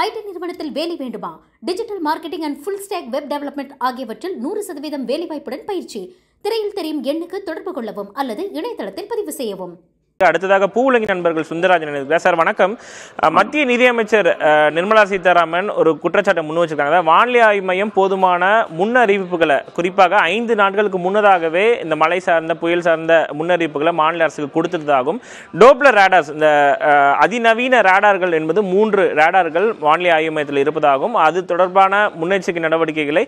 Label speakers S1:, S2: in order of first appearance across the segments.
S1: ID நிறுவனத்தில் வேலை வேண்டுமா? Digital marketing and full stack web development ஆகியவற்றில் 100% வேலைவாய்ப்புடன் பயிற்சி. திரையில் தெரியும் எண்ணுக்கு தொடர்பு கொள்ளவும் அல்லது இணையதளத்தில் பதிவு செய்யவும்.
S2: அடுத்ததாக பூவுலகி நண்பர்கள் சுந்தரராஜன் இருக்கிறார். சார் வணக்கம். மத்திய நிதியமைச்சர் நிர்மலா சீதாராமன் ஒரு குற்றச்சாட்டை முன் வச்சிருக்காங்க. வானிலை ஆய்வு மையம் போதுமான முன்னறிவிப்புகளை, குறிப்பாக 5 நாட்களுக்கு முன்னதாகவே இந்த மழை சார்ந்த புயல் சார்ந்த முன்னறிவிப்புகளை மாநில அரசுக்கு கொடுத்திருந்ததாகவும், டோப்ளர் ரேடார்ஸ், இந்த அதிநவீன ரேடார்கள் என்பது 3 ரேடார்கள் வானிலை ஆய்வு மையத்தில் இருப்பதாகவும், அது தொடர்பான முன்னெச்சரிக்கை நடவடிக்கைகளை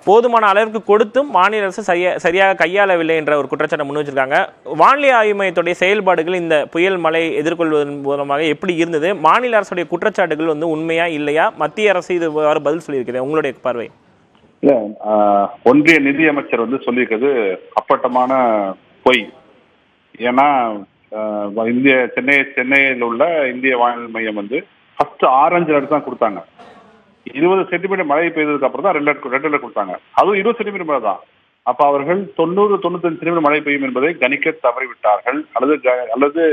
S2: போதுமான அளவிற்கு கொடுத்தும் மாநில அரசு சரியாக கையாளவில்லை என்ற ஒரு குற்றச்சாட்டை முன் வச்சிருக்காங்க. வானிலை ஆய்வு மையத்துடைய செயல்பாடுகள் இந்த புயல் மழை எதிர்கொள்வதன் மூலமாக எப்படி இருந்தது? மாநில அரசுடைய குற்றச்சாட்டுகள் உண்மையா இல்லையா? மத்திய அரசு இது பதில் சொல்லியிருக்கிறது. உங்களுடைய பார்வை?
S3: இல்ல, ஒன்றிய நிதியமைச்சர் சொல்லியிருக்கிறது அப்பட்டமான பொய். ஏன்னா சென்னையில் உள்ள இந்திய வானிலை மையம் ஃபர்ஸ்ட் ஆரஞ்சு அலர்ட் தான் கொடுத்தாங்க. 20 சென்டிமீட்டர் மழை பெய்ததுக்கு அப்புறம் தான் 2 அலர்ட் கொடுத்தாங்க. அதுவும் 20 சென்டிமீட்டர் மழை தான். அப்ப அவர்கள் 90-95 சென்டிமீட்டர் மழை பெய்யும் என்பதை கணிக்க தவறிவிட்டார்கள், அல்லது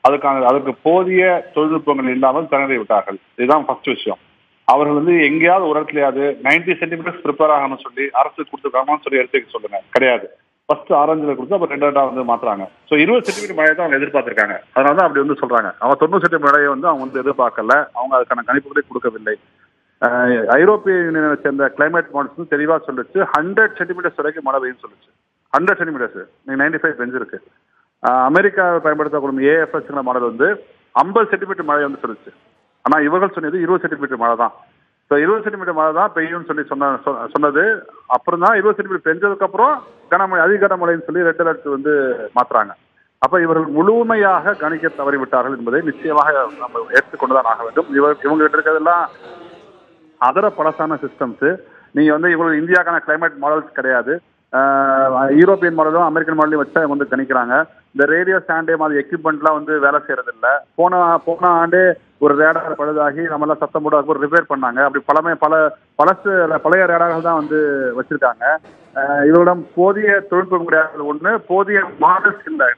S3: அதற்கு போதிய தொழில்நுட்பங்கள் இல்லாமல் திணறி விட்டார்கள். இதுதான் ஃபர்ஸ்ட் விஷயம். அவர்கள் எங்கேயாவது ஒரு இடத்துலயாவது 90 சென்டிமீட்டர்ஸ் ப்ரிப்பேர் ஆகணும்னு சொல்லி அரசு கொடுத்துருக்காங்கன்னு சொல்லி எடுத்துக்க சொல்லுங்க. கிடையாது. ஃபர்ஸ்ட் ஆரஞ்சுல கொடுத்து அப்புறம் 2 அலர்ட்டா மாத்துறாங்க. ஸோ 20 சென்டிமீட்டர் மழையை தான் அவங்க எதிர்பார்த்திருக்காங்க. அதனாலதான் அப்படி சொல்றாங்க. அவங்க 90 சென்டிமீட்டர் மழையை அவங்க எதிர்பார்க்கல. அவங்க அதுக்கான கணிப்புகளே கொடுக்கவில்லை. ஐரோப்பிய யூனியனை சேர்ந்த கிளைமேட் மாடல்ஸ் தெளிவா சொல்லிச்சு 100 சென்டிமீட்டர்ஸ் வரைக்கும் மழை பெய்யும் சொல்லிச்சு. 100 சென்டிமீட்டர்ஸ் 95 பெஞ்சிருக்கு. அமெரிக்கா பயன்படுத்தக்கூடிய ஏஎஃப்எஸ் மாடல் 50 சென்டிமீட்டர் மழை சொல்லிச்சு. ஆனா இவர்கள் சொன்னது 20 சென்டிமீட்டர் மழை தான். ஸோ 20 சென்டிமீட்டர் மழை தான் பெய்யும் சொல்லி சொன்னது. அப்புறம் தான் 20 சென்டிமீட்டர் பெஞ்சதுக்கு அப்புறம் கனமழை, அதிக கனமழைன்னு சொல்லி ரெட் அலர்ட் மாத்துறாங்க. அப்ப இவர்கள் முழுமையாக கணிக்க தவறிவிட்டார்கள் என்பதை நிச்சயமாக நம்ம ஏற்றுக்கொண்டுதான் ஆக வேண்டும். இவங்க கிட்ட இருக்கிறதெல்லாம் அதர பழசான சிஸ்டம்ஸ். நீங்க இவங்களுக்கு இந்தியாக்கான கிளைமேட் மாடல்ஸ் கிடையாது. யூரோப்பியன் மாடலும் அமெரிக்கன் மாடலையும் வச்சு கணிக்கிறாங்க. இந்த ரேடியோ ஸ்டாண்டே மாதிரி எக்யூப்மெண்ட்லாம் வேலை செய்யறது இல்லை. போன ஆண்டே ஒரு ரேடார் பழுதாகி நம்ம எல்லாம் சத்தம் போட்டு ரிப்பேர் பண்ணாங்க. அப்படி பழைய ரேடார்கள் தான் வச்சிருக்காங்க. இவரிடம் போதிய தொழில்நுட்பம் கிடையாது. ஒண்ணு, போதிய மாடல்ஸ் இல்லை.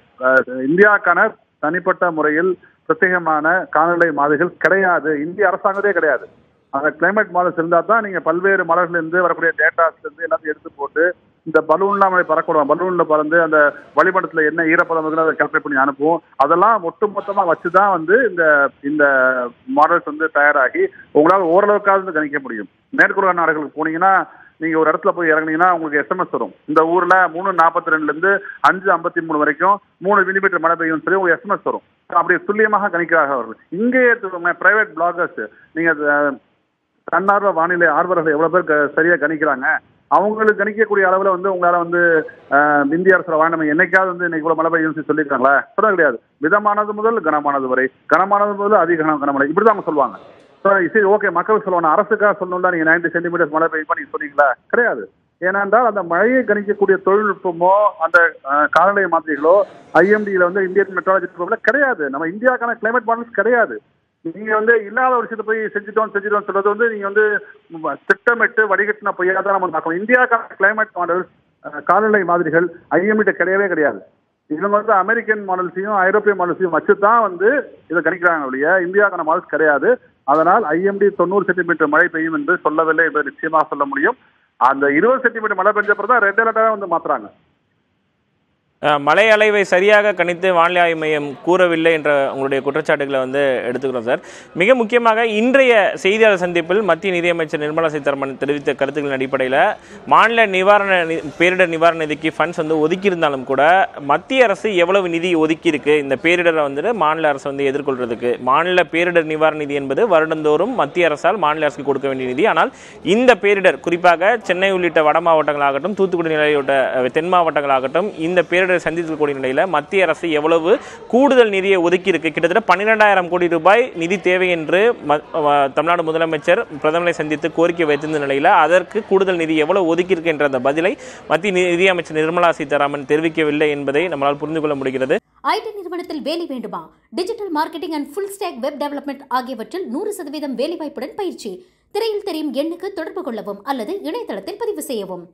S3: இந்தியாக்கான தனிப்பட்ட முறையில் பிரத்யேகமான காலநிலை மாதிரிகள் கிடையாது. இந்திய அரசாங்கத்தே கிடையாது. அந்த கிளைமேட் மாடல்ஸ் இருந்தா தான் நீங்க பல்வேறு மலர்கள் இருந்து வரக்கூடிய டேட்டாஸ்ல இருந்து எல்லாத்தையும் எடுத்து போட்டு இந்த பலூன்லாம் பறக்கூடாது. பலூன்ல பறந்து அந்த வளிமண்டலத்துல என்ன ஈரப்பதம் அதை கால்குலேட் பண்ணி அனுப்புவோம். அதெல்லாம் ஒட்டுமொத்தமா வச்சுதான் இந்த மாடல்ஸ் தயாராகி உங்களால் ஓரளவுக்காவது கணிக்க முடியும். மேற்குலக நாடுகளுக்கு போனீங்கன்னா நீங்க ஒரு இடத்துல போய் இறங்குனீங்கன்னா உங்களுக்கு எஸ்எம்எஸ் வரும். இந்த ஊர்ல 3:42 இருந்து 5:53 வரைக்கும் 3 மில்லிமீட்டர் மழை பெய்யும் சொல்லி உங்களுக்கு எஸ்எம்எஸ் வரும். அப்படி துல்லியமாக கணிக்கிறார்கள் அவர்கள். இங்கேயே பிரைவேட் பிளாகர்ஸ், நீங்க தன்னார்வ வானிலை ஆர்வலர்கள் எவ்வளவு பேர் சரியா கணிக்கிறாங்க. அவங்களுக்கு கணிக்கக்கூடிய அளவுல உங்களால இந்திய அரசு வானிலை என்னைக்காவது இன்னைக்கு இவ்வளவு மழை பெய்யும் சொல்லியிருக்காங்களா? சொல்ல கிடையாது. மிதமானது முதல் கனமானது வரை, கனமானது முதல் அதிக கனமழை, இப்படிதான் அவங்க சொல்லுவாங்க. சரி, ஓகே, மக்கள் சொல்லுவாங்க. அரசுக்காக சொல்லணும்ல நீங்க 90 சென்டிமீட்டர் மழை பெய்யுமா நீங்க சொன்னீங்களா? கிடையாது. ஏனென்றால் அந்த மழையை கணிக்கக்கூடிய தொழில்நுட்பமோ அந்த காலநிலை மாதிரிகளோ ஐஎம்டியில இந்தியன் மெட்ராலஜி கிடையாது. நம்ம இந்தியாக்கான கிளைமேட் மாடல்ஸ் கிடையாது. நீங்க இல்லாத ஒரு விஷயத்தை போய் செஞ்சுட்டோம் சொல்றது நீங்க திட்டமிட்டு வடிகட்டின பொய்யா தான் நம்ம பார்க்கணும். இந்தியாக்கான கிளைமேட் மாடல்ஸ், காலநிலை மாதிரிகள் ஐஎம்டி கிடையவே கிடையாது. இவங்க அமெரிக்கன் மாடல்ஸையும் ஐரோப்பிய மாடல்ஸையும் வச்சுதான் இதை கணிக்கிறாங்க ஒழிய இந்தியாக்கான மாடல்ஸ் கிடையாது. அதனால் ஐஎம்டி 90 சென்டிமீட்டர் மழை பெய்யும் என்று சொல்லவில்லை என்பதை நிச்சயமாக சொல்ல முடியும். அந்த 20 சென்டிமீட்டர் மழை பெஞ்சப்பறம் தான் ரெட் அலர்ட்டா மாத்துறாங்க.
S2: மழை அளவை சரியாக கணித்து வானிலை ஆய்வு மையம் கூறவில்லை என்ற உங்களுடைய குற்றச்சாட்டுகளை எடுத்துக்கிறோம் சார். மிக முக்கியமாக இன்றைய செய்தியாளர் சந்திப்பில் மத்திய நிதியமைச்சர் நிர்மலா சீதாராமன் தெரிவித்த கருத்துக்களின் அடிப்படையில் மாநில பேரிடர் நிவாரண நிதிக்கு ஃபண்ட்ஸ் ஒதுக்கியிருந்தாலும் கூட மத்திய அரசு எவ்வளவு நிதி ஒதுக்கி இருக்கு இந்த பேரிடரை மாநில அரசு எதிர்கொள்றதுக்கு? மாநில பேரிடர் நிவாரண நிதி என்பது வருடந்தோறும் மத்திய அரசால் மாநில அரசுக்கு கொடுக்க வேண்டிய நிதி. ஆனால் இந்த பேரிடர், குறிப்பாக சென்னை உள்ளிட்ட வட மாவட்டங்களாகட்டும், தூத்துக்குடி நிலையுள்ள தென் மாவட்டங்களாகட்டும், இந்த பேரிடர் சந்திக்கக்கூடிய நிலையில மத்திய அரசு எவ்வளவு கூடுதல் நிதியை ஒதுக்கி இருக்கு? கிட்டத்தட்ட 12,000 கோடி ரூபாய் நிதி தேவை என்று தமிழ்நாடு முதலமைச்சர் பிரதமரை சந்தித்து கோரிக்கை வைத்திருந்த நிலையில அதற்கு கூடுதல் நிதி எவ்வளவு ஒதுக்கி இருக்கு என்ற அந்த பதிலை மத்திய நிதியமைச்சர் நிர்மலா சீதாராமன் தெரிவிக்கவில்லை என்பதை நம்மால் புரிந்து கொள்ள முடிகிறது.
S1: ஐடி நிறுவனத்தில் வேலை வேண்டுமா? Digital marketing and full stack web development ஆகியவற்றில் 100% வேலைவாய்ப்புடன் பயிற்சி. திரையில் தெரியும் எண்ணுக்கு தொடர்பு கொள்ளவும் அல்லது இணையதளத்தில் பதிவு செய்யவும்.